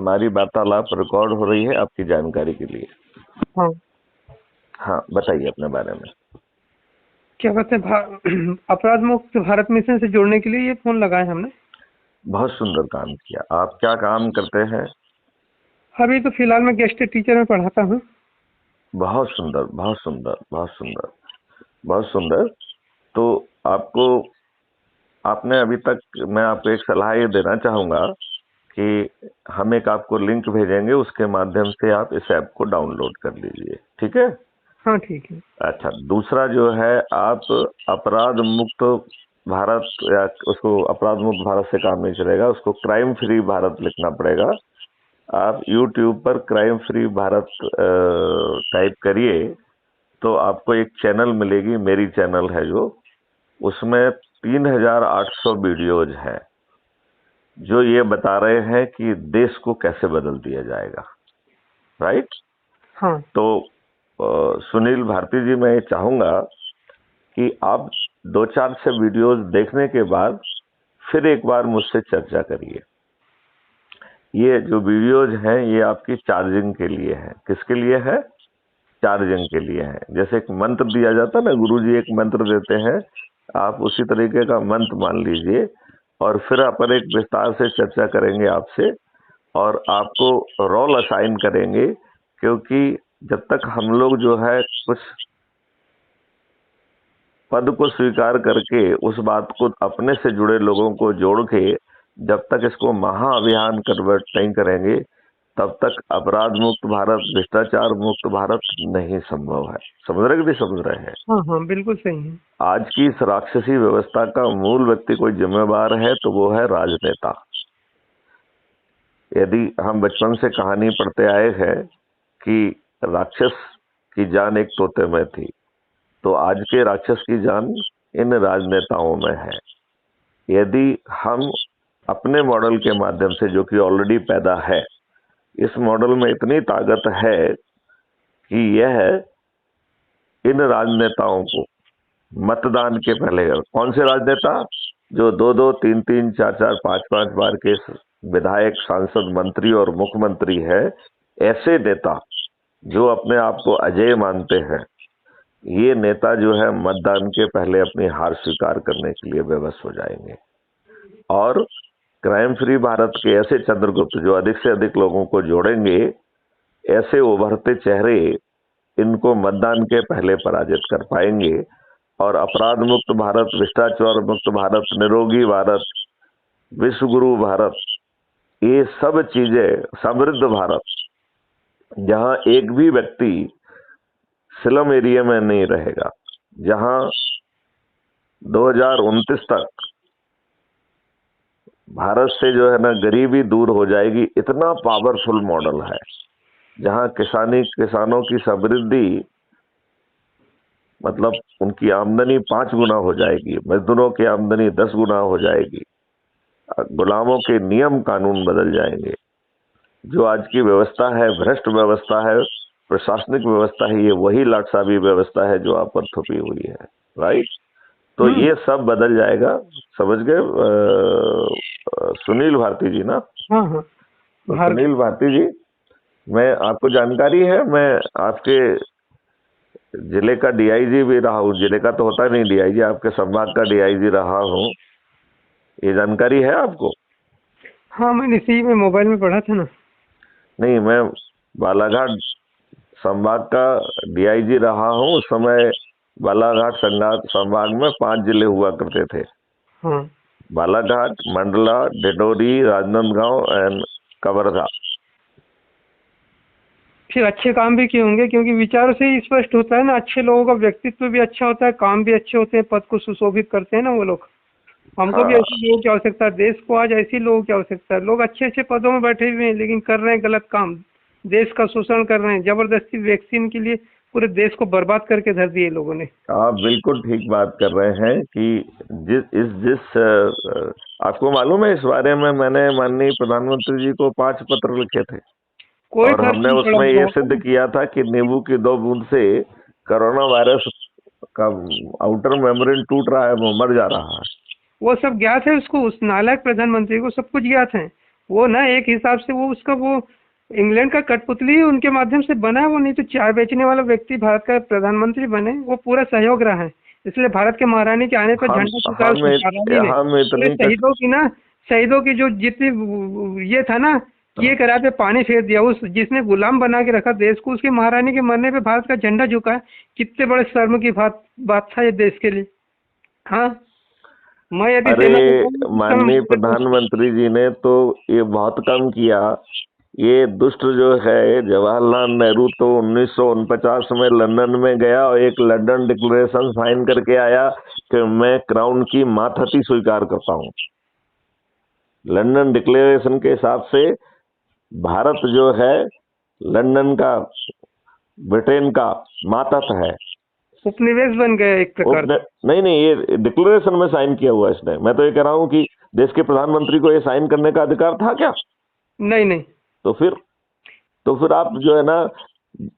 हमारी वार्तालाप रिकॉर्ड हो रही है आपकी जानकारी के लिए। हाँ। हाँ, बताइए अपने बारे में। क्या कहते हैं, अपराध मुक्त भारत मिशन से जुड़ने के लिए ये फोन लगाए हमने। बहुत सुंदर काम किया। आप क्या काम करते हैं? अभी तो फिलहाल मैं गेस्ट टीचर में पढ़ाता हूँ। बहुत सुंदर, बहुत सुंदर, बहुत सुंदर, बहुत सुंदर। तो आपको आपने अभी तक, मैं आपको एक सलाह ये देना चाहूंगा कि हम एक आपको लिंक भेजेंगे, उसके माध्यम से आप इस ऐप को डाउनलोड कर लीजिए, ठीक है? हाँ ठीक है। अच्छा, दूसरा जो है, आप अपराध मुक्त भारत, या उसको अपराध मुक्त भारत से काम नहीं चलेगा, उसको क्राइम फ्री भारत लिखना पड़ेगा। आप YouTube पर क्राइम फ्री भारत टाइप करिए तो आपको एक चैनल मिलेगी, मेरी चैनल है जो, उसमें 3800 वीडियोज हैं जो ये बता रहे हैं कि देश को कैसे बदल दिया जाएगा। राइट? हाँ। तो सुनील भारती जी, मैं ये चाहूंगा कि आप 2-4 से वीडियोस देखने के बाद फिर एक बार मुझसे चर्चा करिए। ये जो वीडियोज हैं ये आपकी चार्जिंग के लिए है। किसके लिए है? चार्जिंग के लिए है। जैसे एक मंत्र दिया जाता है ना, गुरुजी एक मंत्र देते हैं, आप उसी तरीके का मंत्र मान लीजिए और फिर अपन एक विस्तार से चर्चा करेंगे आपसे और आपको रोल असाइन करेंगे, क्योंकि जब तक हम लोग जो है कुछ पद को स्वीकार करके उस बात को अपने से जुड़े लोगों को जोड़ के जब तक इसको महाअभियान कन्वर्ट नहीं करेंगे, तब तक अपराध मुक्त भारत, भ्रष्टाचार मुक्त भारत नहीं संभव है। समझ रहे कि नहीं समझ रहे हैं? हाँ हाँ बिल्कुल सही है। आज की इस राक्षसी व्यवस्था का मूल व्यक्ति कोई जिम्मेवार है तो वो है राजनेता। यदि हम बचपन से कहानी पढ़ते आए हैं कि राक्षस की जान एक तोते में थी, तो आज के राक्षस की जान इन राजनेताओं में है। यदि हम अपने मॉडल के माध्यम से, जो कि ऑलरेडी पैदा है, इस मॉडल में इतनी ताकत है कि यह इन राजनेताओं को मतदान के पहले, कौन से राजनेता जो 2-2, 3-3, 4-4, 5-5 बार के विधायक, सांसद, मंत्री और मुख्यमंत्री है, ऐसे नेता जो अपने आप को अजेय मानते हैं, ये नेता जो है मतदान के पहले अपनी हार स्वीकार करने के लिए बेबस हो जाएंगे। और क्राइम फ्री भारत के ऐसे चंद्रगुप्त जो अधिक से अधिक लोगों को जोड़ेंगे, ऐसे उभरते चेहरे इनको मतदान के पहले पराजित कर पाएंगे और अपराध मुक्त भारत, भ्रष्टाचार मुक्त भारत, निरोगी भारत, विश्व गुरु भारत, ये सब चीजें, समृद्ध भारत, जहां एक भी व्यक्ति स्लम एरिया में नहीं रहेगा, जहां 2029 तक भारत से जो है ना गरीबी दूर हो जाएगी, इतना पावरफुल मॉडल है, जहां किसानों की समृद्धि, मतलब उनकी आमदनी 5 गुना हो जाएगी, मजदूरों की आमदनी 10 गुना हो जाएगी, गुलामों के नियम कानून बदल जाएंगे। जो आज की व्यवस्था है, भ्रष्ट व्यवस्था है, प्रशासनिक व्यवस्था है, ये वही लाट साहबी व्यवस्था है जो आप पर थुपी हुई है। राइट? तो ये सब बदल जाएगा। समझ गए सुनील भारती जी ना? हाँ हाँ। तो सुनील भारती जी, मैं आपको जानकारी है, मैं आपके जिले का डीआईजी भी रहा हूँ। जिले का तो होता नहीं डीआईजी, आपके संभाग का डीआईजी रहा हूँ। ये जानकारी है आपको? हाँ मैंने इसी में मोबाइल में पढ़ा था ना। नहीं, मैं बालाघाट संभाग का डीआईजी रहा हूँ। उस समय बालाघाट संभाग में 5 जिले हुआ करते थे। हाँ। बालाघाट, मंडला, डिडोरी, राजनांदगांव एंड कवर्धा। फिर अच्छे काम भी किए होंगे, क्योंकि विचारों से ही स्पष्ट होता है ना। अच्छे लोगों का व्यक्तित्व भी अच्छा होता है, काम भी अच्छे होते हैं, पद को सुशोभित करते हैं ना वो लोग। हमको भी हाँ, ऐसे लोगों की आवश्यकता है, देश को आज ऐसी लोगों की आवश्यकता है। लोग अच्छे अच्छे पदों में बैठे हुए हैं लेकिन कर रहे हैं गलत काम, देश का शोषण कर रहे हैं, जबरदस्ती वैक्सीन के लिए पूरे देश को बर्बाद करके धर दिए लोगों ने। आप बिल्कुल ठीक बात कर रहे हैं कि आपको मालूम है, इस बारे में मैंने माननीय प्रधानमंत्री जी को 5 पत्र लिखे थे कोई और फर्क हमने नहीं उसमें ये सिद्ध पड़ा। किया था कि नींबू की 2 बूंद से कोरोना वायरस का आउटर मेम्ब्रेन टूट रहा है, वो मर जा रहा है। वो सब ज्ञात है उसको, उस नालायक प्रधानमंत्री को सब कुछ ज्ञात है। वो ना एक हिसाब से वो उसका वो इंग्लैंड का कठपुतली ही उनके माध्यम से बना है। वो नहीं तो चाय बेचने वाला व्यक्ति भारत का प्रधानमंत्री बने, वो पूरा सहयोग रहा है। इसलिए भारत के महारानी के आने पर हम झंडा झुकाया उसने महारानी ने। हम पूरे इतनी तक शहीदों की ना, शहीदों की जो जितनी ये था ना, ये करा पे पानी फेर दिया। उस जिसने गुलाम बना के रखा देश को, उसकी महारानी के मरने पे भारत का झंडा झुका। कितने बड़े शर्म की बात था ये देश के लिए। हाँ, मैं यदि अरे सेना प्रधान उस समय माननीय मुझे कुछ प्रधानमंत्री जी ने तो ये बहुत कम किया। ये दुष्ट जो है जवाहरलाल नेहरू तो 1949 में लंदन में गया और एक लंदन डिक्लेरेशन साइन करके आया कि मैं क्राउन की मातहती स्वीकार करता हूं। लंदन डिक्लेरेशन के हिसाब से भारत जो है लंदन का, ब्रिटेन का मातहत है। उपनिवेश बन गया एक प्रकार से। नहीं नहीं, ये डिक्लेरेशन में साइन किया हुआ इसने। मैं तो ये कह रहा हूं कि देश के प्रधानमंत्री को ये साइन करने का अधिकार था क्या? नहीं नहीं, तो फिर आप जो है ना,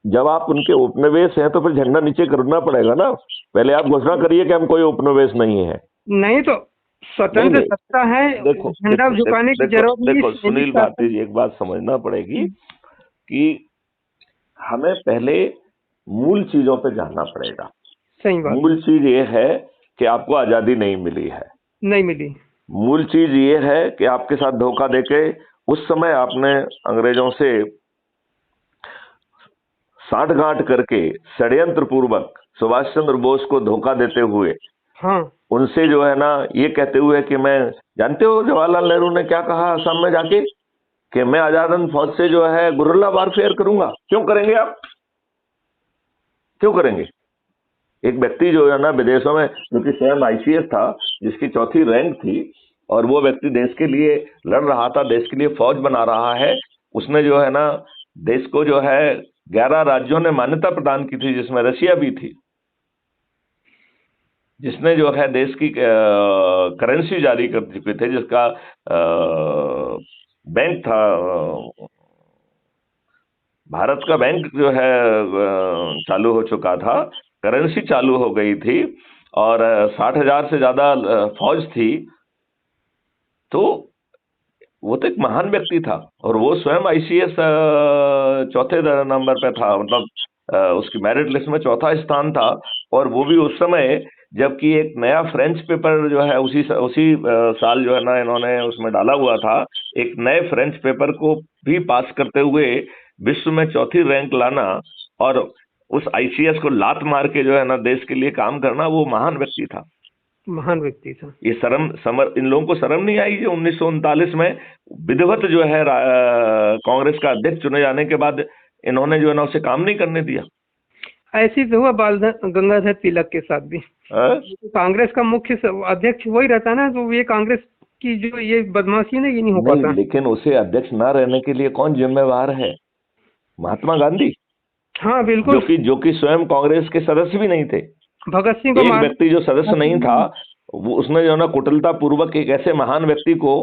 जब आप उनके उपनिवेश हैं तो फिर झंडा नीचे करना पड़ेगा ना। पहले आप घोषणा करिए कि हम कोई उपनिवेश नहीं है। नहीं तो नहीं स्वतंत्र नहीं, सत्ता है, देखो झंडा देखो झुकाने की देखो जरूरत नहीं देखो सैनिक सुनील शासन। भारती जी, एक बात समझना पड़ेगी कि हमें पहले मूल चीजों पे जानना पड़ेगा। सही बात, मूल चीज ये है कि आपको आजादी नहीं मिली है। नहीं मिली। मूल चीज ये है कि आपके साथ धोखा देके उस समय आपने अंग्रेजों से साठगांठ करके षड्यंत्र पूर्वक सुभाष चंद्र बोस को धोखा देते हुए, हाँ, उनसे जो है ना ये कहते हुए कि मैं, जानते हो जवाहरलाल नेहरू ने क्या कहा असम में जाके, कि मैं आजाद हिंद फौज से जो है गुरिल्ला वारफेयर करूंगा। क्यों करेंगे आप? क्यों करेंगे? एक व्यक्ति जो है ना विदेशों में, क्योंकि स्वयं आईसीएस था, जिसकी चौथी रैंक थी, और वो व्यक्ति देश के लिए लड़ रहा था, देश के लिए फौज बना रहा है। उसने जो है ना देश को जो है 11 राज्यों ने मान्यता प्रदान की थी, जिसमें रशिया भी थी, जिसने जो है देश की करेंसी जारी कर चुके थे, जिसका बैंक था, भारत का बैंक जो है चालू हो चुका था, करेंसी चालू हो गई थी, और 60,000 से ज्यादा फौज थी। तो वो तो एक महान व्यक्ति था, और वो स्वयं आईसीएस चौथे नंबर पे था, मतलब उसकी मेरिट लिस्ट में चौथा स्थान था। और वो भी उस समय जबकि एक नया फ्रेंच पेपर जो है उसी साल जो है ना इन्होंने उसमें डाला हुआ था। एक नए फ्रेंच पेपर को भी पास करते हुए विश्व में चौथी रैंक लाना, और उस आईसीएस को लात मार के जो है ना देश के लिए काम करना, वो महान व्यक्ति था। महान व्यक्ति था। ये इन लोगों को शर्म नहीं आई जो 1939 में विधिवत जो है कांग्रेस का अध्यक्ष चुने जाने के बाद इन्होंने जो है ना उसे काम नहीं करने दिया। ऐसी तो हुआ गंगाधर तिलक के साथ भी। कांग्रेस का मुख्य अध्यक्ष वही रहता ना, तो ये कांग्रेस की जो ये बदमाशी ना, ये नहीं हो पाता। लेकिन उसे अध्यक्ष ना रहने के लिए कौन जिम्मेवार है? महात्मा गांधी। हाँ बिल्कुल, जो कि स्वयं कांग्रेस के सदस्य भी नहीं थे। भगत सिंह को एक व्यक्ति जो सदस्य नहीं था, वो उसने जो है ना कुटिलता पूर्वक एक ऐसे महान व्यक्ति को,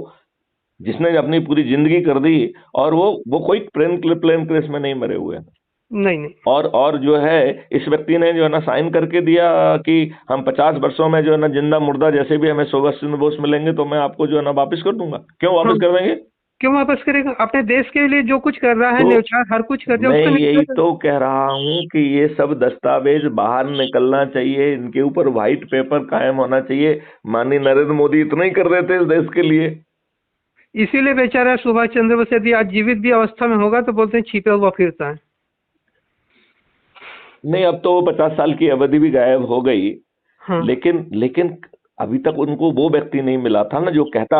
जिसने अपनी पूरी जिंदगी कर दी, और वो कोई प्लेन केस में नहीं मरे हुए हैं। नहीं। और जो है इस व्यक्ति ने जो है ना साइन करके दिया कि हम 50 वर्षों में जो है ना जिंदा मुर्दा जैसे भी हमें सुभाष चंद्र बोस मिलेंगे तो मैं आपको जो है ना वापस कर दूंगा। क्यों वापस कर देंगे? क्यों वापस करेगा? अपने देश के लिए जो कुछ कर रहा है, तो न्यौछावर हर कुछ कर रहा है। मैं यही तो कह रहा हूं कि ये सब दस्तावेज बाहर निकलना चाहिए, इनके ऊपर व्हाइट पेपर कायम होना चाहिए। माननीय नरेंद्र मोदी इतना ही कर देते इस देश के लिए। इसीलिए बेचारा सुभाष चंद्र बोस यदि आज जीवित भी अवस्था में होगा तो बोलते हैं छिपा हुआ फिरता है। नहीं, अब तो 50 साल की अवधि भी गायब हो गई। हाँ। लेकिन अभी तक उनको वो व्यक्ति नहीं मिला था ना जो कहता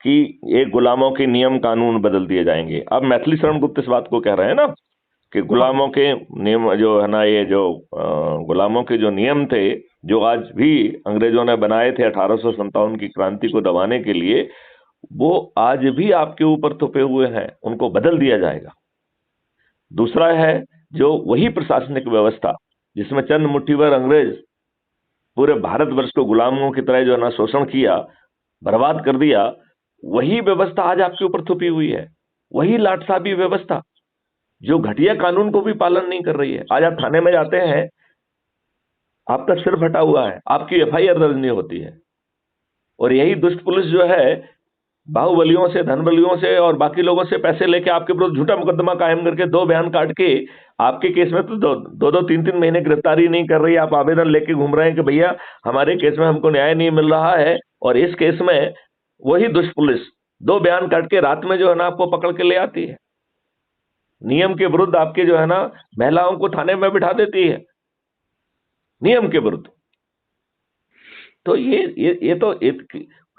कि ये गुलामों के नियम कानून बदल दिए जाएंगे। अब मैथिली शरण गुप्त इस बात को कह रहे हैं ना कि गुलामों के नियम जो है ना, ये जो गुलामों के जो नियम थे, जो आज भी अंग्रेजों ने बनाए थे 1857 की क्रांति को दबाने के लिए, वो आज भी आपके ऊपर थोपे हुए हैं, उनको बदल दिया जाएगा। दूसरा है जो वही प्रशासनिक व्यवस्था जिसमें चंद मुट्ठी भर अंग्रेज पूरे भारतवर्ष को गुलामों की तरह जो है ना शोषण किया, बर्बाद कर दिया, वही व्यवस्था आज आपके ऊपर थोपी हुई है। वही लाटसाबी व्यवस्था जो घटिया कानून को भी पालन नहीं कर रही है। आज आप थाने में जाते हैं, आपका सिर फटा हुआ है, आपकी एफआईआर दर्ज नहीं होती है, और यही दुष्ट पुलिस जो है बाहुबलियों से, धनबलियों से और बाकी लोगों से पैसे लेके आपके विरुद्ध झूठा मुकदमा कायम करके 2 बयान काट के आपके केस में तो 2-3 महीने गिरफ्तारी नहीं कर रही। आप आवेदन लेके घूम रहे हैं कि भैया हमारे केस में हमको न्याय नहीं मिल रहा है, और इस केस में वही दुष्ट पुलिस 2 बयान काट के रात में जो है ना आपको पकड़ के ले आती है, नियम के विरुद्ध आपके जो है ना महिलाओं को थाने में बिठा देती है, नियम के विरुद्ध। तो ये तो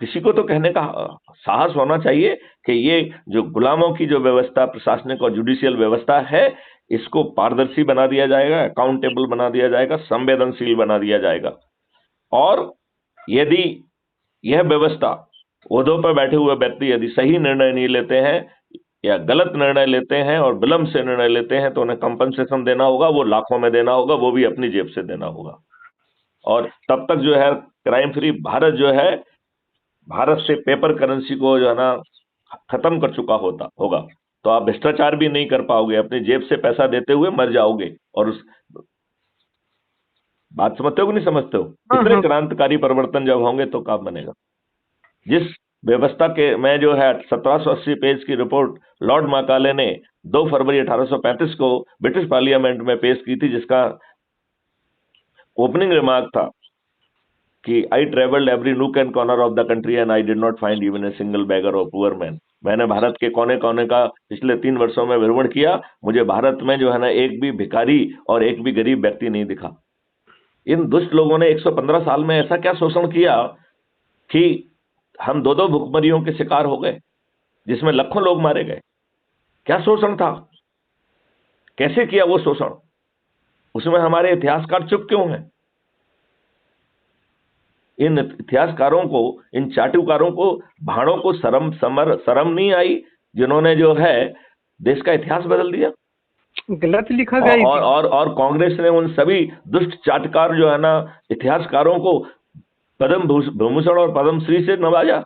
किसी को तो कहने का साहस होना चाहिए कि ये जो गुलामों की जो व्यवस्था, प्रशासनिक और जुडिशियल व्यवस्था है, इसको पारदर्शी बना दिया जाएगा, अकाउंटेबल बना दिया जाएगा, संवेदनशील बना दिया जाएगा। और यदि यह व्यवस्था, ओहदों पर बैठे हुए व्यक्ति यदि सही निर्णय नहीं लेते हैं या गलत निर्णय लेते हैं और विलंब से निर्णय लेते हैं, तो उन्हें कंपनसेशन देना होगा, वो लाखों में देना होगा, वो भी अपनी जेब से देना होगा। और तब तक जो है क्राइम फ्री भारत जो है, भारत से पेपर करेंसी को जो है ना खत्म कर चुका होगा। तो आप भ्रष्टाचार भी नहीं कर पाओगे, अपनी जेब से पैसा देते हुए मर जाओगे। और उस बात समझते हो कि नहीं समझते हो? इतने क्रांतिकारी परिवर्तन जब होंगे तो काम बनेगा। जिस व्यवस्था के मैं जो है 1780 पेज की रिपोर्ट लॉर्ड मैकाले ने 2 फरवरी 1835 को ब्रिटिश पार्लियामेंट में पेश की थी, जिसका ओपनिंग रिमार्क था कि I travelled every nook and corner of the country and I did not find even a single beggar और पुअर मैन। मैंने भारत के कोने कोने का पिछले 3 वर्षों में भ्रमण किया, मुझे भारत में जो है ना एक भी भिखारी और एक भी गरीब व्यक्ति नहीं दिखा। इन दुष्ट लोगों ने 115 साल में ऐसा क्या शोषण किया कि हम 2-2 भुखमरियों के शिकार हो गए, जिसमें लाखों लोग मारे गए? क्या शोषण था? कैसे किया वो शोषण? उसमें हमारे इतिहासकार चुप क्यों हैं? इन इतिहासकारों को, इन चाटुकारों को, भाड़ों को शर्म नहीं आई, जिन्होंने जो है देश का इतिहास बदल दिया? गलत लिखा गया। और कांग्रेस ने उन सभी दुष्ट चाटकार जो है ना इतिहासकारों को पद्म भूषण और पद्मश्री से नवाजा।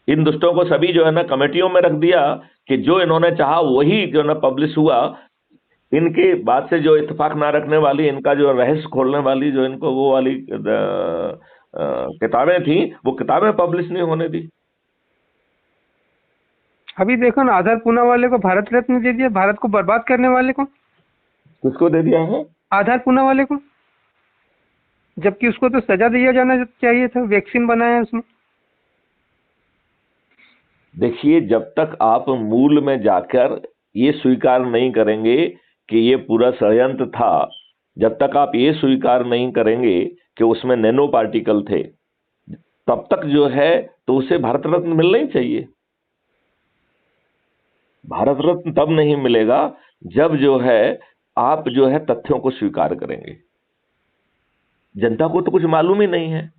इन दुष्टों को सभी जो है ना कमेटियों में रख दिया कि जो इन्होंने चाहा वही जो ना पब्लिश हुआ। इनके बाद से जो इत्तेफाक ना रखने वाली, इनका जो रहस्य खोलने वाली, जो इनको वो वाली किताबें थी, वो किताबें पब्लिश नहीं होने दी। अभी देखो ना, आधार पूना वाले को भारत रत्न दे दिया, भारत को बर्बाद करने वाले को। किसको दे दिया है? आधार पूना वाले को, जबकि उसको तो सजा दिया जाना चाहिए था, वैक्सीन बनाया उसने। देखिए, जब तक आप मूल में जाकर ये स्वीकार नहीं करेंगे कि ये पूरा षड्यंत्र था, जब तक आप ये स्वीकार नहीं करेंगे कि उसमें नैनो पार्टिकल थे, तब तक जो है तो उसे भारत रत्न मिलना ही चाहिए। भारत रत्न तब नहीं मिलेगा जब जो है आप जो है तथ्यों को स्वीकार करेंगे। जनता को तो कुछ मालूम ही नहीं है।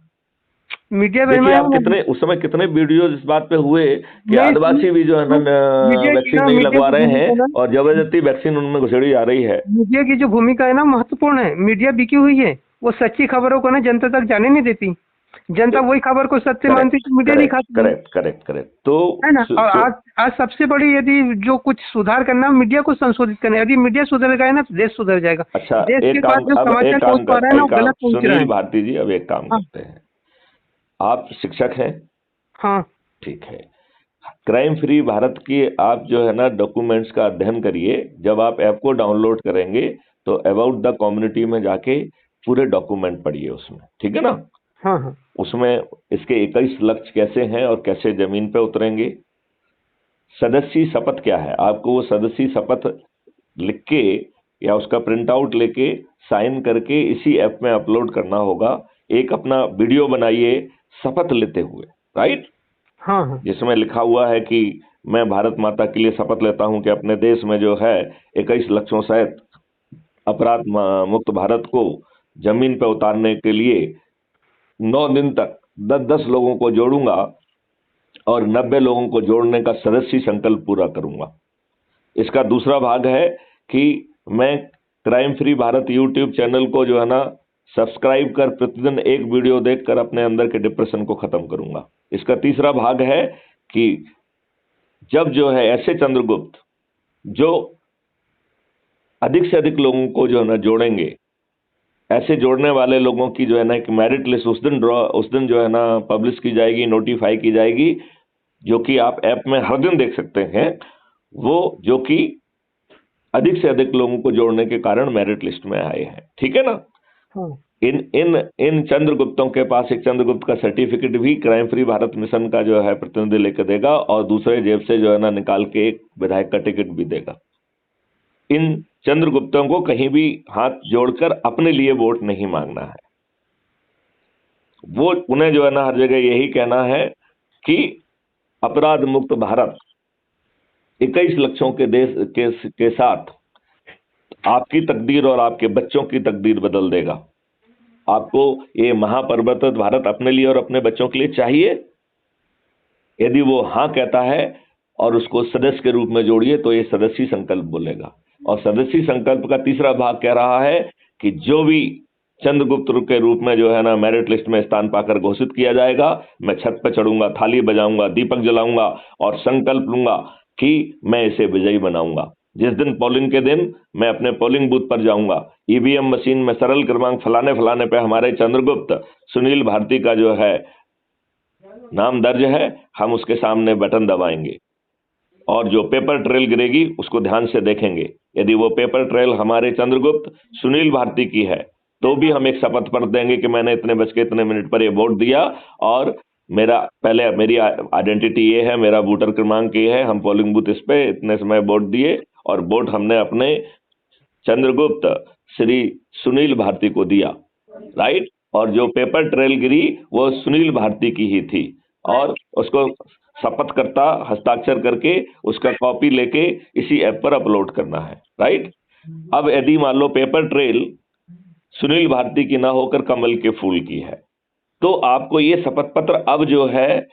मीडिया देखिए, आप कितने उस समय कितने वीडियो इस बात पे हुए कि आदिवासी भी जो है ना वैक्सीन नहीं लगवा रहे हैं और जबरदस्ती वैक्सीन उनमें घुसेड़ी जा रही है। मीडिया की जो भूमिका है ना महत्वपूर्ण है। मीडिया बिकी हुई है, वो सच्ची खबरों को ना जनता तक जाने नहीं देती। जनता वही खबर को सत्य मानती है, मीडिया नहीं खाती। करेक्ट। तो है ना। और आज सबसे बड़ी यदि जो कुछ सुधार करना, मीडिया को संशोधित करना। यदि मीडिया सुधर गया ना तो देश सुधर जाएगा। अच्छा, देश के पास जो समाचार पहुंच पा रहा है ना, गलत पहुंच रहा है। भारती जी, अब एक काम करते हैं, आप शिक्षक हैं? हाँ, ठीक है। क्राइम फ्री भारत की आप जो है ना डॉक्यूमेंट्स का अध्ययन करिए। जब आप ऐप को डाउनलोड करेंगे तो अबाउट द कम्युनिटी में जाके पूरे डॉक्यूमेंट पढ़िए उसमें, ठीक है ना? हाँ। उसमें इसके 21 लक्ष्य कैसे हैं और कैसे जमीन पे उतरेंगे। सदस्य शपथ क्या है, आपको वो सदस्य शपथ लिख के या उसका प्रिंट आउट लेके साइन करके इसी ऐप में अपलोड करना होगा। एक अपना वीडियो बनाइए शपथ लेते हुए, राइट? हाँ। जिसमें लिखा हुआ है कि मैं भारत माता के लिए शपथ लेता हूं कि अपने देश में जो है 21 लक्ष्यों सहित अपराध मुक्त भारत को जमीन पर उतारने के लिए 9 दिन तक 10-10 लोगों को जोड़ूंगा और 90 लोगों को जोड़ने का सदस्य संकल्प पूरा करूंगा। इसका दूसरा भाग है कि मैं crime free Bharat YouTube channel को जो है ना सब्सक्राइब कर प्रतिदिन एक वीडियो देखकर अपने अंदर के डिप्रेशन को खत्म करूंगा। इसका तीसरा भाग है कि जब जो है ऐसे चंद्रगुप्त जो अधिक से अधिक लोगों को जो है ना जोड़ेंगे, ऐसे जोड़ने वाले लोगों की जो है ना एक मेरिट लिस्ट उस दिन जो है ना पब्लिश की जाएगी, नोटिफाई की जाएगी। जो कि आप ऐप में हर दिन देख सकते हैं, वो जो कि अधिक से अधिक लोगों को जोड़ने के कारण मेरिट लिस्ट में आए हैं। ठीक है ना। हाँ। इन इन इन चंद्रगुप्तों के पास एक चंद्रगुप्त का सर्टिफिकेट भी क्राइम फ्री भारत मिशन का जो है प्रतिनिधि लेकर देगा, और दूसरे जेब से जो है ना निकाल के एक विधायक का टिकट भी देगा। इन चंद्रगुप्तों को कहीं भी हाथ जोड़कर अपने लिए वोट नहीं मांगना है। वो उन्हें जो है ना हर जगह यही कहना है कि अपराध मुक्त भारत 21 लक्षों के देश के साथ आपकी तकदीर और आपके बच्चों की तकदीर बदल देगा। आपको ये महापरिवर्तित भारत अपने लिए और अपने बच्चों के लिए चाहिए। यदि वो हाँ कहता है और उसको सदस्य के रूप में जोड़िए तो ये सदस्य संकल्प बोलेगा। और सदस्य संकल्प का तीसरा भाग कह रहा है कि जो भी चंद्रगुप्त के रूप में जो है ना मेरिट लिस्ट में स्थान पाकर घोषित किया जाएगा, मैं छत पर चढ़ूंगा, थाली बजाऊंगा, दीपक जलाऊंगा और संकल्प लूंगा कि मैं इसे विजयी बनाऊंगा। जिस दिन पोलिंग के दिन मैं अपने पोलिंग बूथ पर जाऊंगा, ईवीएम मशीन में सरल क्रमांक फलाने फलाने पे हमारे चंद्रगुप्त सुनील भारती का जो है नाम दर्ज है, हम उसके सामने बटन दबाएंगे और जो पेपर ट्रेल गिरेगी उसको ध्यान से देखेंगे। यदि वो पेपर ट्रेल हमारे चंद्रगुप्त सुनील भारती की है तो भी हम एक शपथ पत्र देंगे कि मैंने इतने बज के इतने मिनट पर ये वोट दिया और मेरी आइडेंटिटी ये है, मेरा वोटर क्रमांक ये है, हम पोलिंग बूथ इस पे इतने समय वोट दिए और वोट हमने अपने चंद्रगुप्त श्री सुनील भारती को दिया, राइट। और जो पेपर ट्रेल गिरी वो सुनील भारती की ही थी और उसको शपथ करता हस्ताक्षर करके उसका कॉपी लेके इसी ऐप पर अपलोड करना है, राइट। अब यदि मान लो पेपर ट्रेल सुनील भारती की ना होकर कमल के फूल की है तो आपको ये शपथ पत्र अब जो है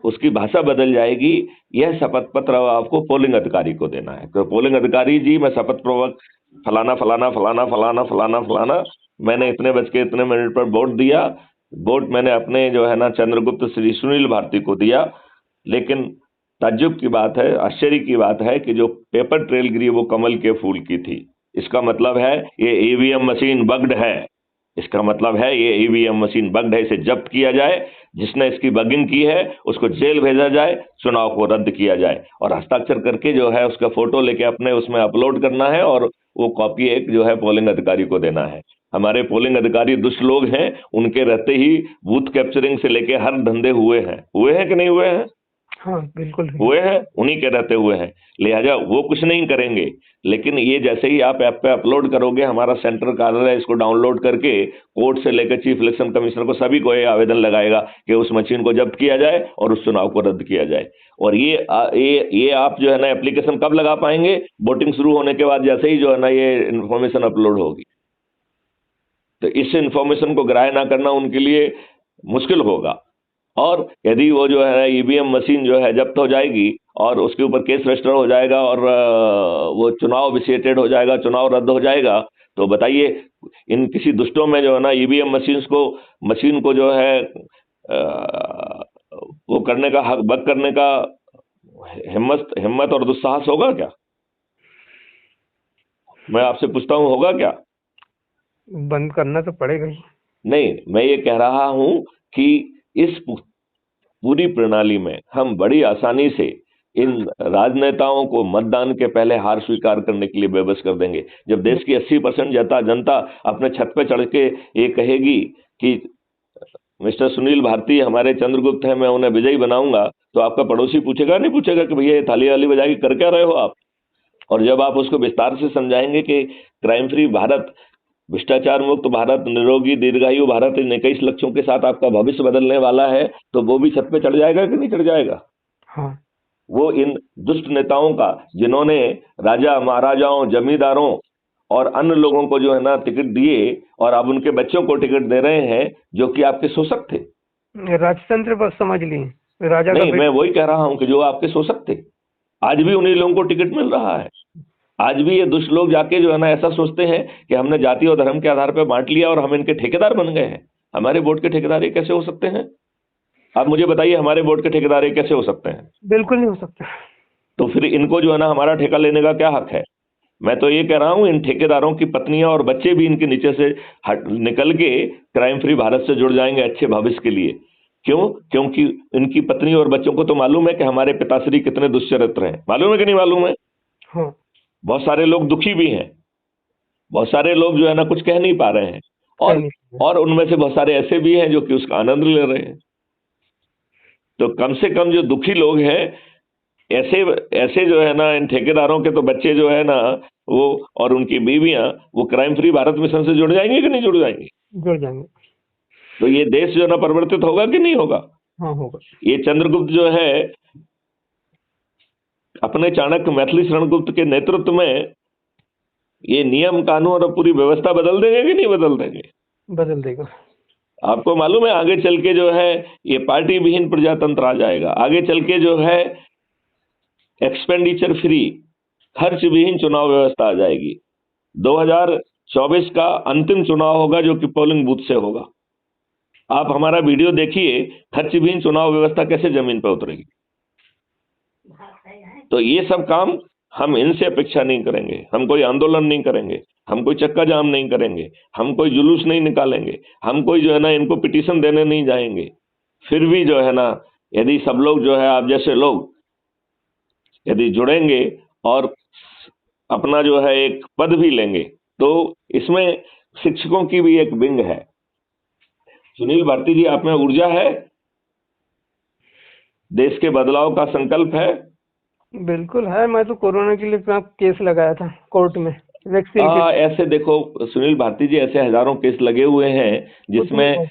उसकी भाषा बदल जाएगी। यह शपथ पत्र अब आपको पोलिंग अधिकारी को देना है। तो पोलिंग अधिकारी जी, मैं शपथ पूर्वक फलाना फलाना फलाना फलाना फलाना फलाना मैंने इतने बज के इतने मिनट पर वोट दिया, वोट मैंने अपने जो है ना चंद्रगुप्त श्री सुनील भारती को दिया। लेकिन ताज्जुब की बात है, आश्चर्य की बात है कि जो पेपर ट्रेल गिरी वो कमल के फूल की थी। इसका मतलब है ये ईवीएम मशीन बग्ड है। इसका मतलब है ये ईवीएम मशीन बग्ड है, इसे जब्त किया जाए, जिसने इसकी बगिंग की है उसको जेल भेजा जाए, चुनाव को रद्द किया जाए और हस्ताक्षर करके जो है उसका फोटो लेके अपने उसमें अपलोड करना है और वो कॉपी एक जो है पोलिंग अधिकारी को देना है। हमारे पोलिंग अधिकारी दुष्ट लोग हैं, उनके रहते ही बूथ कैप्चरिंग से लेके हर धंधे हुए हैं कि नहीं हुए हैं? हाँ बिल्कुल हुए हैं, उन्हीं के रहते हुए हैं। लिहाजा वो कुछ नहीं करेंगे। लेकिन ये जैसे ही आप ऐप पे अपलोड करोगे, हमारा सेंटर कार्यालय इसको डाउनलोड करके कोर्ट से लेकर चीफ इलेक्शन कमिश्नर को सभी को ये आवेदन लगाएगा कि उस मशीन को जब्त किया जाए और उस चुनाव को रद्द किया जाए। और ये आप जो है ना एप्लीकेशन कब लगा पाएंगे? वोटिंग शुरू होने के बाद जैसे ही जो है ना ये इन्फॉर्मेशन अपलोड होगी। तो इस इन्फॉर्मेशन को ग्राह्य ना करना उनके लिए मुश्किल होगा। और यदि वो जो है ईवीएम मशीन जो है जब्त हो जाएगी और उसके ऊपर केस रजिस्टर हो जाएगा और वो चुनाव विसिएटेड हो जाएगा, चुनाव रद्द हो जाएगा, तो बताइए इन किसी दुष्टों में जो है ना ईवीएम मशीन को जो है वो करने का हक बग करने का हिम्मत और दुस्साहस होगा क्या? मैं आपसे पूछता हूँ, होगा क्या? बंद करना तो पड़ेगा ही। नहीं, मैं ये कह रहा हूं कि इस पूरी प्रणाली में हम बड़ी आसानी से इन राजनेताओं को मतदान के पहले हार स्वीकार करने के लिए बेबस कर देंगे। जब देश की 80% जनता अपने छत पे चढ़ के ये कहेगी कि मिस्टर सुनील भारती हमारे चंद्रगुप्त हैं, मैं उन्हें विजयी बनाऊंगा, तो आपका पड़ोसी पूछेगा नहीं पूछेगा कि भैया ये थाली वाली बजा के कर क्या रहे हो आप? और जब आप उसको विस्तार से समझाएंगे कि क्राइम फ्री भारत, भ्रष्टाचार मुक्त भारत, निरोगी दीर्घायु भारत इन 21 लक्ष्यों के साथ आपका भविष्य बदलने वाला है, तो वो भी छत पे चढ़ जाएगा कि नहीं चढ़ जाएगा? हाँ। वो इन दुष्ट नेताओं का, जिन्होंने राजा महाराजाओं, जमींदारों और अन्य लोगों को जो है ना टिकट दिए और अब उनके बच्चों को टिकट दे रहे हैं जो कि आपके शोषक थे। राजतंत्र बस समझ लिए, राजा नहीं, मैं वही कह रहा हूं कि जो आपके शोषक थे, आज भी उन्हीं लोगों को टिकट मिल रहा है। आज भी ये दुष्ट लोग जाके जो है ना ऐसा सोचते हैं कि हमने जाति और धर्म के आधार पर बांट लिया और हम इनके ठेकेदार बन गए हैं। हमारे वोट के ठेकेदार ये कैसे हो सकते हैं? आप मुझे बताइए, हमारे वोट के ठेकेदार ये कैसे हो सकते हैं? बिल्कुल नहीं हो सकता। तो फिर इनको जो है ना हमारा ठेका लेने का क्या हक है? मैं तो ये कह रहा हूं इन ठेकेदारों की पत्नियां और बच्चे भी इनके नीचे से निकल के क्राइम फ्री भारत से जुड़ जाएंगे अच्छे भविष्य के लिए। क्यों? क्योंकि इनकी पत्नी और बच्चों को तो मालूम है कि हमारे पिताश्री कितने दुष्चरित्र हैं। मालूम है कि नहीं मालूम है? हाँ, बहुत सारे लोग दुखी भी हैं, बहुत सारे लोग जो है ना कुछ कह नहीं पा रहे हैं, कहीं और नहीं। और उनमें से बहुत सारे ऐसे भी हैं जो कि उसका आनंद ले रहे हैं। तो कम से कम जो दुखी लोग हैं, ऐसे ऐसे जो है ना, इन ठेकेदारों के तो बच्चे जो है ना, वो और उनकी बीवियां, वो क्राइम फ्री भारत मिशन से जुड़ जाएंगे कि नहीं जुड़ जाएंगे? जुड़ जाएंगे। तो ये देश जो है ना परिवर्तित होगा कि नहीं होगा? हाँ, होगा। ये चंद्रगुप्त जो है अपने चाणक्य मैथिली शरणगुप्त के नेतृत्व में ये नियम कानून और पूरी व्यवस्था बदल देंगे कि नहीं बदल देंगे? बदल देगा। आपको मालूम है आगे चल के जो है ये पार्टी विहीन प्रजातंत्र आ जाएगा। आगे चल के जो है एक्सपेंडिचर फ्री, खर्च विहीन चुनाव व्यवस्था आ जाएगी। 2024 का अंतिम चुनाव होगा जो कि पोलिंग बूथ से होगा। आप हमारा वीडियो देखिए, खर्च विहीन चुनाव व्यवस्था कैसे जमीन पर उतरेगी। तो ये सब काम हम इनसे अपेक्षा नहीं करेंगे। हम कोई आंदोलन नहीं करेंगे, हम कोई चक्का जाम नहीं करेंगे, हम कोई जुलूस नहीं निकालेंगे, हम कोई जो है ना इनको पिटीशन देने नहीं जाएंगे। फिर भी जो है ना, यदि सब लोग जो है आप जैसे लोग यदि जुड़ेंगे और अपना जो है एक पद भी लेंगे, तो इसमें शिक्षकों की भी एक विंग है। सुनील भारती जी, आप में ऊर्जा है, देश के बदलाव का संकल्प है। बिल्कुल है। मैं तो कोरोना के लिए अपना केस लगाया था कोर्ट में, वैक्सीन के। ऐसे देखो सुनील भारती जी, ऐसे हजारों केस लगे हुए हैं जिसमें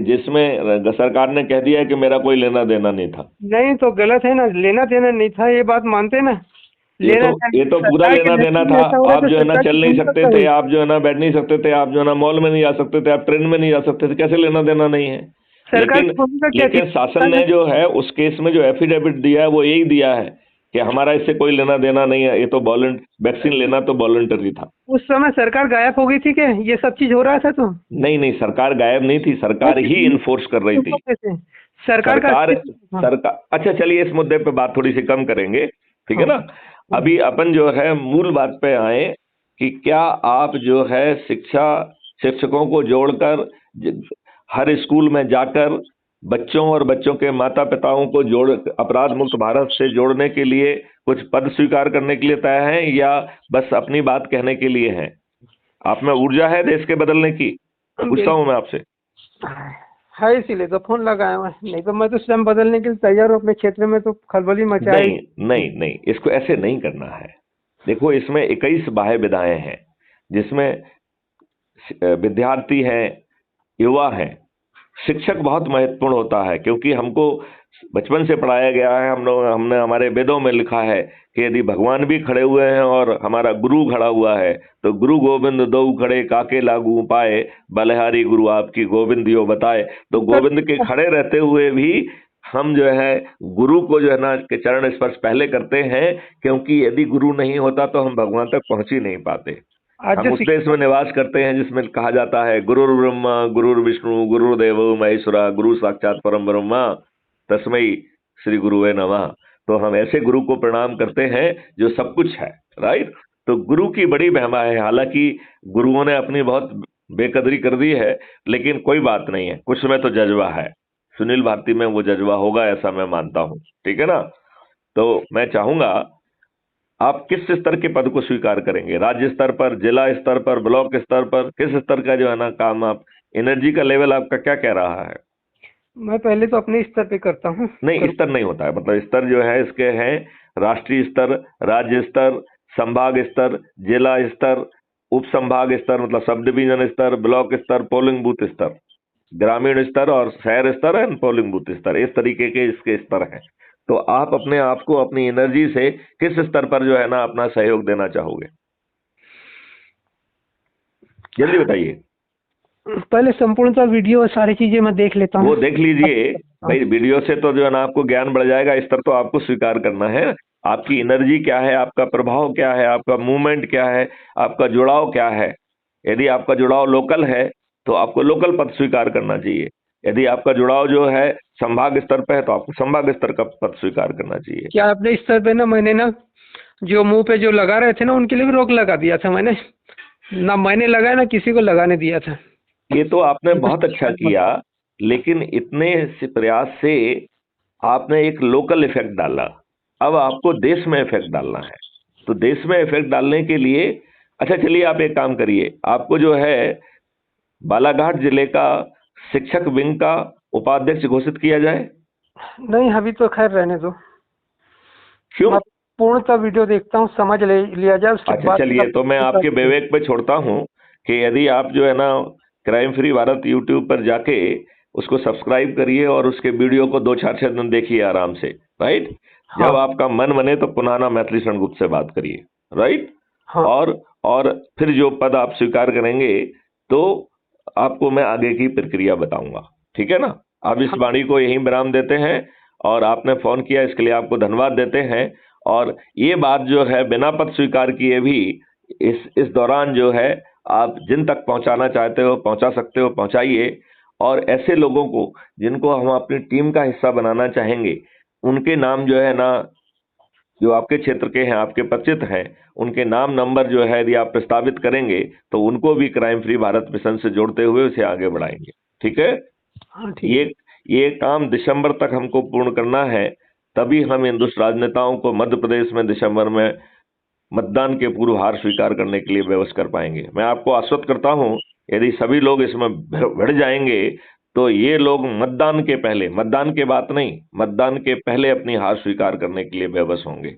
जिसमें सरकार ने कह दिया है कि मेरा कोई लेना देना नहीं था। नहीं तो गलत है ना, लेना देना नहीं था, ये बात मानते ना। ये तो पूरा सरकार के लेना देना नजर में था। ऐसा हो रहा है आप तो जो है ना सरकार चल की नहीं भूल सकते सकता थे, है। आप जो है ना बैठ नहीं सकते थे, आप जो है ना मॉल में नहीं जा सकते थे, आप ट्रेन में नहीं जा सकते थे, कैसे लेना देना नहीं है? सरकार लेकिन की भूमिका क्या थी? लेकिन शासन ने जो है उस केस में जो एफिडेविट दिया है वो यही दिया है कि हमारा इससे कोई लेना देना नहीं है, ये तो वैक्सीन लेना तो वॉलंटरी था। उस समय सरकार गायब हो गई थी क्या? ये सब चीज हो रहा था तो नहीं नहीं, सरकार गायब नहीं थी, सरकार ही इन्फोर्स कर रही थी। सरकार का सरकार हाँ। सरकार अच्छा चलिए, इस मुद्दे पे बात थोड़ी सी कम करेंगे, ठीक है हाँ। ना। अभी अपन जो है मूल बात पे आए कि क्या आप जो है शिक्षकों को जोड़कर हर स्कूल में जाकर बच्चों और बच्चों के माता पिताओं को जोड़ अपराध मुक्त भारत से जोड़ने के लिए कुछ पद स्वीकार करने के लिए तय हैं, या बस अपनी बात कहने के लिए हैं? आप में ऊर्जा है देश के बदलने की? पूछता हूं मैं आपसे। है, इसीलिए तो फोन लगाया हुआ है। नहीं तो मैं तो स्वयं बदलने के लिए तैयार हूँ। अपने क्षेत्र में तो खलबली मचाई। नहीं नहीं नहीं, इसको ऐसे नहीं करना है। देखो, इसमें 21 बाह्य विधाएं हैं जिसमें विद्यार्थी हैं, युवा हैं। शिक्षक बहुत महत्वपूर्ण होता है, क्योंकि हमको बचपन से पढ़ाया गया है, हमने हमारे वेदों में लिखा है कि यदि भगवान भी खड़े हुए हैं और हमारा गुरु खड़ा हुआ है तो गुरु गोविंद दो खड़े काके लागू पाए, बलिहारी गुरु आपकी गोविंद यो बताए। तो गोविंद के खड़े रहते हुए भी हम जो है गुरु को जो है ना के चरण स्पर्श पहले करते हैं, क्योंकि यदि गुरु नहीं होता तो हम भगवान तक पहुंच ही नहीं पाते। हम उस देश में निवास करते हैं जिसमें कहा जाता है गुरुर् ब्रह्मा गुरुर्विष्णु गुरुर्देवो महेश्वरा गुरु साक्षात परम ब्रह्मा तस्मै श्री गुरुवे नमः। तो हम ऐसे गुरु को प्रणाम करते हैं जो सब कुछ है, राइट। तो गुरु की बड़ी महिमा है। हालांकि गुरुओं ने अपनी बहुत बेकदरी कर दी है, लेकिन कोई बात नहीं है, कुछ में तो जज्बा है। सुनील भारती में वो जज्बा होगा, ऐसा मैं मानता हूं, ठीक है ना। तो मैं चाहूंगा, आप किस स्तर के पद को स्वीकार करेंगे? राज्य स्तर पर, जिला स्तर पर, ब्लॉक स्तर पर, किस स्तर का जो है ना काम? आप एनर्जी का लेवल आपका क्या कह रहा है? मैं पहले तो अपने स्तर पे करता हूँ। नहीं, स्तर नहीं होता है, मतलब स्तर जो है इसके हैं राष्ट्रीय स्तर, राज्य स्तर, संभाग स्तर, जिला स्तर, उप संभाग स्तर मतलब सब डिवीजन स्तर, ब्लॉक स्तर, पोलिंग बूथ स्तर, ग्रामीण स्तर और शहर स्तर है, पोलिंग बूथ स्तर, इस तरीके के इसके स्तर हैं। तो आप अपने आप को अपनी एनर्जी से किस स्तर पर जो है ना अपना सहयोग देना चाहोगे? जल्दी बताइए। पहले संपूर्णतः वीडियो और सारी चीजें मैं देख लेता हूँ। वो देख लीजिए भाई, वीडियो से तो जो है ना आपको ज्ञान बढ़ जाएगा। स्तर तो आपको स्वीकार करना है। आपकी एनर्जी क्या है, आपका प्रभाव क्या है, आपका मूवमेंट क्या है, आपका जुड़ाव क्या है। यदि आपका जुड़ाव लोकल है तो आपको लोकल पद स्वीकार करना चाहिए। यदि आपका जुड़ाव जो है संभाग स्तर पे है तो आपको संभाग स्तर का पद स्वीकार करना चाहिए। क्या अपने स्तर पे ना मैंने ना जो मुंह पे जो लगा रहे थे ना उनके लिए भी रोक लगा दिया था मैंने। ना मैंने लगाया ना किसी को लगाने दिया था। ये तो आपने बहुत अच्छा किया, लेकिन इतने से प्रयास से आपने एक लोकल इफेक्ट डाला, अब आपको देश में इफेक्ट डालना है। तो देश में इफेक्ट डालने के लिए, अच्छा चलिए आप एक काम करिए, आपको जो है बालाघाट जिले का शिक्षक विंग का उपाध्यक्ष घोषित किया जाए। नहीं, अभी तो खैर रहने दो। क्यों? मैं पूर्णतः वीडियो देखता हूँ, समझ लिया जाए उसके अच्छा बाद। चलिए, तो मैं आपके विवेक पे छोड़ता हूँ कि यदि आप जो है ना क्राइम फ्री भारत यूट्यूब पर जाके उसको सब्सक्राइब करिए और उसके वीडियो को 2-4 दिन देखिए आराम से, राइट। हाँ। जब आपका मन बने तो पुनः ना मैथिली शरण गुप्त से बात करिए, राइट। हाँ। और फिर जो पद आप स्वीकार करेंगे तो आपको मैं आगे की प्रक्रिया बताऊंगा, ठीक है ना। आप इस वाणी को यहीं विराम देते हैं और आपने फोन किया इसके लिए आपको धन्यवाद देते हैं। और ये बात जो है बिना पद स्वीकार किए भी इस दौरान जो है आप जिन तक पहुंचाना चाहते हो पहुंचा सकते हो, पहुंचाइए। और ऐसे लोगों को जिनको हम अपनी टीम का हिस्सा बनाना चाहेंगे, उनके नाम जो है ना, जो आपके क्षेत्र के हैं, आपके परिचित हैं, उनके नाम नंबर जो है यदि आप प्रस्तावित करेंगे तो उनको भी क्राइम फ्री भारत मिशन से जोड़ते हुए उसे आगे बढ़ाएंगे, ठीक है। हाँ, ठीक। ये काम दिसंबर तक हमको पूर्ण करना है, तभी हम इन दुष्ट राजनेताओं को मध्य प्रदेश में दिसंबर में मतदान के पूर्व हार स्वीकार करने के लिए व्यवस्था कर पाएंगे। मैं आपको आश्वस्त करता हूं, यदि सभी लोग इसमें बढ़ जाएंगे तो ये लोग मतदान के पहले, मतदान के बाद नहीं, मतदान के पहले अपनी हार स्वीकार करने के लिए बेबस होंगे।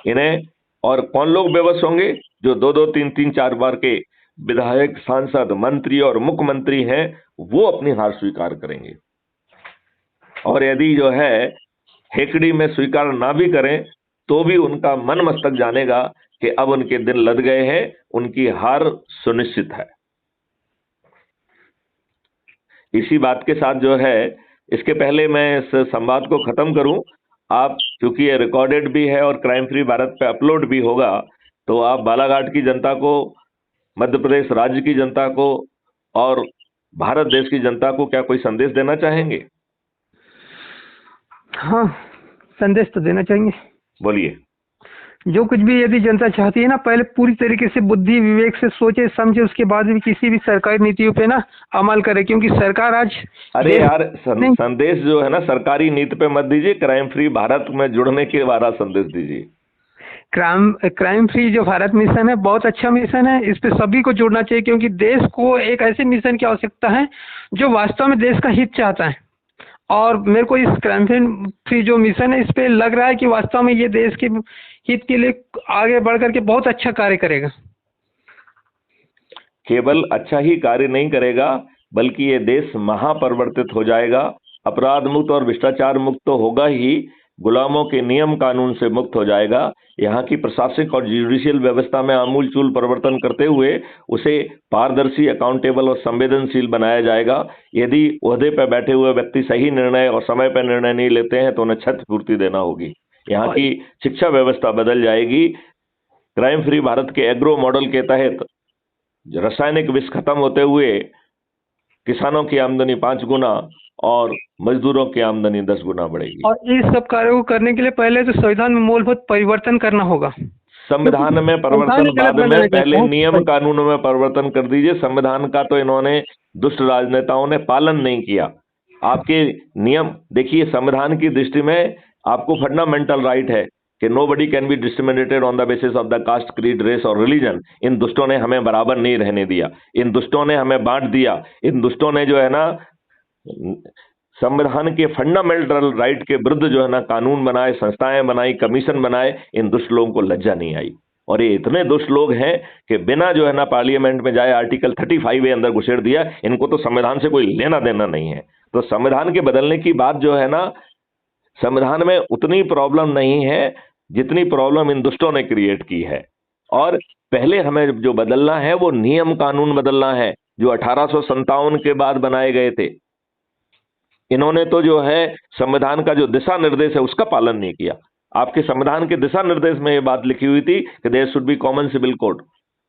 इन्हें, और कौन लोग बेबस होंगे? जो 2-2, 3-3, 4 बार के विधायक, सांसद, मंत्री और मुख्यमंत्री हैं, वो अपनी हार स्वीकार करेंगे। और यदि जो है हेकड़ी में स्वीकार ना भी करें तो भी उनका मन मस्तक जानेगा कि अब उनके दिन लद गए हैं, उनकी हार सुनिश्चित है। इसी बात के साथ जो है, इसके पहले मैं इस संवाद को खत्म करूं, आप क्योंकि ये रिकॉर्डेड भी है और क्राइम फ्री भारत पे अपलोड भी होगा, तो आप बालाघाट की जनता को, मध्य प्रदेश राज्य की जनता को और भारत देश की जनता को क्या कोई संदेश देना चाहेंगे? हाँ, संदेश तो देना चाहेंगे। बोलिए। जो कुछ भी यदि जनता चाहती है ना, पहले पूरी तरीके से बुद्धि विवेक से सोचे समझे, उसके बाद भी किसी भी सरकारी नीतियों पे ना अमल करे, क्योंकि सरकार आज, अरे यार संदेश जो है ना सरकारी नीति पे मत दीजिए, क्राइम फ्री भारत में जुड़ने के बारे संदेश दीजिए। क्राइम फ्री जो भारत मिशन है बहुत अच्छा मिशन है, इस पे सभी को जुड़ना चाहिए, क्योंकि देश को एक ऐसे मिशन की आवश्यकता है जो वास्तव में देश का हित चाहता है। और मेरे को इस क्राइम फ्री जो मिशन है, इस पे लग रहा है कि वास्तव में ये देश के हित के लिए आगे बढ़ करके बहुत अच्छा कार्य करेगा। केवल अच्छा ही कार्य नहीं करेगा, बल्कि ये देश महापरिवर्तित हो जाएगा, अपराध मुक्त और भ्रष्टाचार मुक्त तो होगा ही, गुलामों के नियम कानून से मुक्त हो जाएगा। यहाँ की प्रशासनिक और जुडिशियल व्यवस्था में आमूलचूल परिवर्तन करते हुए उसे पारदर्शी, अकाउंटेबल और संवेदनशील बनाया जाएगा। यदि ओहदे पर बैठे हुए व्यक्ति सही निर्णय और समय पर निर्णय नहीं लेते हैं तो उन्हें क्षतिपूर्ति देना होगी। यहाँ की शिक्षा व्यवस्था बदल जाएगी। क्राइम फ्री भारत के एग्रो मॉडल के तहत रासायनिक विष खत्म होते हुए किसानों की आमदनी 5 गुना और मजदूरों की आमदनी 10 गुना बढ़ेगी। और इस सब कार्यों को करने के लिए पहले तो संविधान में मूलभूत परिवर्तन करना होगा। संविधान में परिवर्तन बाद में, पहले नियम कानूनों में परिवर्तन कर दीजिए। संविधान का तो इन्होंने, दुष्ट राजनेताओं ने पालन नहीं किया। आपके नियम देखिए, संविधान की दृष्टि में आपको फंडामेंटल राइट है कि nobody can be discriminated on the basis of the caste, creed, race और रिलीजन। इन दुष्टों ने हमें बराबर नहीं रहने दिया, इन दुष्टों ने हमें बांट दिया, इन दुष्टों ने जो है ना संविधान के फंडामेंटल राइट के विरुद्ध जो है ना कानून बनाए, संस्थाएं बनाई, कमीशन बनाए। इन दुष्ट लोगों को लज्जा नहीं आई। और ये इतने दुष्ट लोग हैं कि बिना जो है ना पार्लियामेंट में जाए आर्टिकल 35 अंदर घुसेड़ दिया। इनको तो संविधान से कोई लेना देना नहीं है। तो संविधान के बदलने की बात जो है ना, संविधान में उतनी प्रॉब्लम नहीं है जितनी प्रॉब्लम इन दुष्टों ने क्रिएट की है। और पहले हमें जो बदलना है वो नियम कानून बदलना है, जो 1857 के बाद बनाए गए थे। इन्होंने तो जो है संविधान का जो दिशा निर्देश है उसका पालन नहीं किया। आपके संविधान के दिशा निर्देश में ये बात लिखी हुई थी कि there should be common civil code,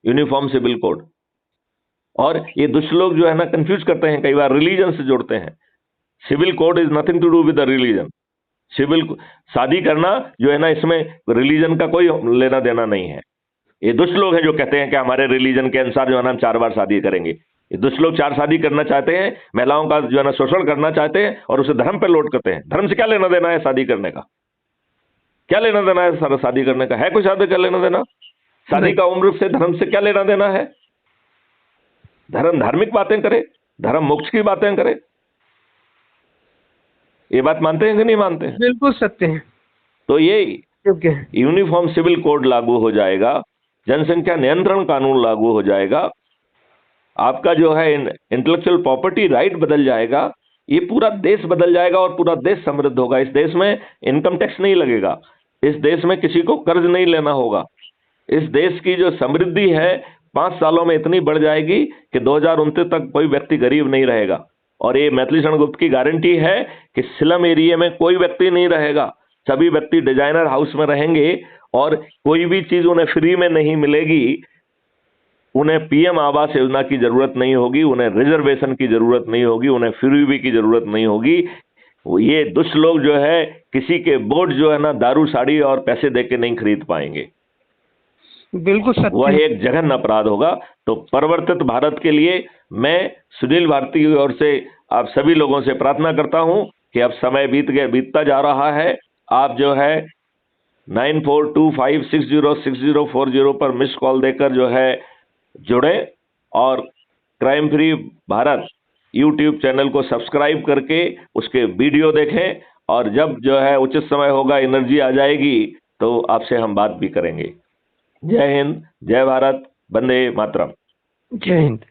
uniform civil code. और ये दुष्ट लोग जो है ना कंफ्यूज करते हैं, कई बार रिलीजन से जोड़ते हैं। Civil code is nothing to do with the religion. Civil शादी करना जो है ना, इसमें रिलीजन का कोई लेना देना नहीं है। ये दुष्ट लोग हैं जो कहते हैं कि हमारे रिलीजन के अनुसार जो है ना हम 4 बार शादी करेंगे। ये दुष्ट लोग 4 शादी करना चाहते हैं, महिलाओं का जो है ना शोषण करना चाहते हैं और उसे धर्म पे लोड करते हैं। धर्म से क्या लेना देना है शादी करने का? क्या लेना देना है सारा शादी करने का? है कोई शादी का लेना देना? शादी का उम्र से धर्म से क्या लेना देना है? धर्म धार्मिक बातें करे, धर्म मोक्ष की बातें करे। ये बात मानते हैं कि नहीं मानते हैं? बिल्कुल सत्य है। तो ये योग्य है। यूनिफॉर्म सिविल कोड लागू हो जाएगा, जनसंख्या नियंत्रण कानून लागू हो जाएगा, आपका जो है इंटेलेक्चुअल प्रॉपर्टी राइट बदल जाएगा, ये पूरा देश बदल जाएगा और पूरा देश समृद्ध होगा। इस देश में इनकम टैक्स नहीं लगेगा, इस देश में किसी को कर्ज नहीं लेना होगा। इस देश की जो समृद्धि है 5 सालों में इतनी बढ़ जाएगी कि 2029 तक कोई व्यक्ति गरीब नहीं रहेगा। और ये मैथिली शरण गुप्त की गारंटी है कि स्लम एरिया में कोई व्यक्ति नहीं रहेगा, सभी व्यक्ति डिजाइनर हाउस में रहेंगे और कोई भी चीज उन्हें फ्री में नहीं मिलेगी। उन्हें पीएम आवास योजना की जरूरत नहीं होगी, उन्हें रिजर्वेशन की जरूरत नहीं होगी, उन्हें फ्रीबी की जरूरत नहीं होगी। ये दुष्ट लोग जो है किसी के वोट जो है ना दारू साड़ी और पैसे देके नहीं खरीद पाएंगे। बिल्कुल सत्य वह है। एक जघन्य अपराध होगा। तो परिवर्तित भारत के लिए मैं सुनील भारती की ओर से आप सभी लोगों से प्रार्थना करता हूं कि अब समय बीतता जा रहा है। आप जो है 9425606040 पर मिस कॉल देकर जो है जुड़े और crime free Bharat YouTube channel को सब्सक्राइब करके उसके वीडियो देखें और जब जो है उचित समय होगा, एनर्जी आ जाएगी तो आपसे हम बात भी करेंगे। जय हिंद, जय भारत, वंदे मातरम। जय हिंद।